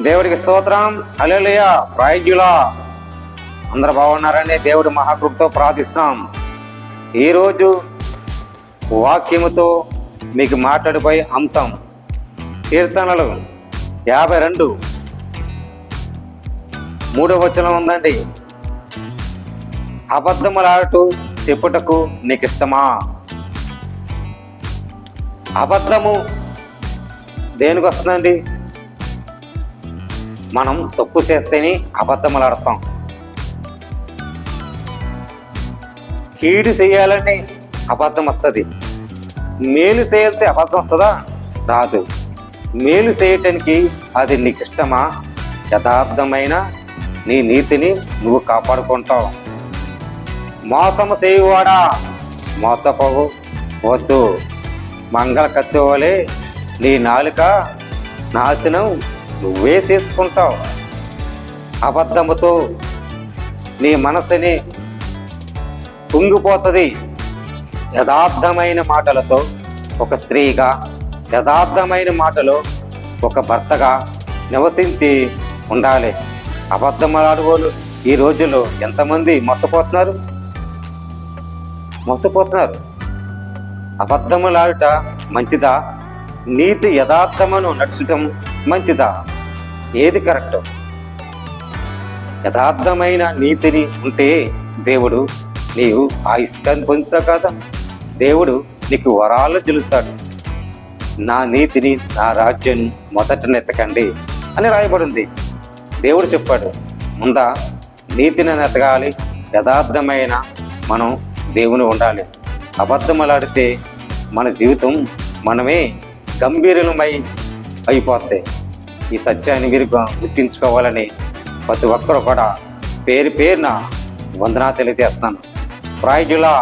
దేవుడికి స్తోత్రం. హల్లెలూయా. ప్రైజులా. అందరు బాగున్నారని దేవుడి మహాకృపతో ప్రార్థిస్తున్నాం. ఈరోజు వాక్యముతో మీకు మాట్లాడిపోయే అంశం కీర్తనలు 52 3వ వచనం ఉందండి. అబద్ధములాడుతూ చెప్పుటకు నీకు ఇష్టమా? అబద్ధము దేనికి వస్తుందండి? మనం తప్పు చేస్తేనే అబద్ధములాడతాం. కీడు చేయాలని అబద్ధం వస్తుంది. మేలు చేయాలంటే అబద్ధం వస్తుందా? రాదు. మేలు చేయటానికి అది నీకు ఇష్టమా? యథార్థమైన నీ నీతిని నువ్వు కాపాడుకుంటావు. మోసము చేయువాడా, మోసపోవు వద్దు. మంగళ కత్తి వలె నీ నాలుక నాశనం నువ్వే చేసుకుంటావు. అబద్ధముతో నీ మనసుని కుంగిపోతుంది. యథార్థమైన మాటలతో ఒక స్త్రీగా, యథార్థమైన మాటలో ఒక భర్తగా నివసించి ఉండాలి. అబద్ధమాడుకోలు ఈ రోజుల్లో ఎంతమంది మోసపోతున్నారు. అబద్ధములాడుట మంచిదా? నీతి యథార్థమును నడుచటం మంచిదా? ఏది కరెక్ట్? యథార్థమైన నీతిని ఉంటే దేవుడు నీవు ఆయుష్కాన్ని పొందుతావు కదా. దేవుడు నీకు వరాలు చెల్లుతాడు. నా నీతిని, నా రాజ్యం మొదటనెత్తకండి అని రాయబడింది. దేవుడు చెప్పాడు. ముందా నీతిని ఎత్తగాలి. యథార్థమైన మనం దేవుని ఉండాలి. అబద్ధములాడితే మన జీవితం మనమే గంభీరమై అయిపోతాయి. ఈ సత్యాన్ని మీరు గుర్తించుకోవాలని ప్రతి ఒక్కరు కూడా పేరున వందనా తెలియజేస్తున్నాను. ప్రైజులా.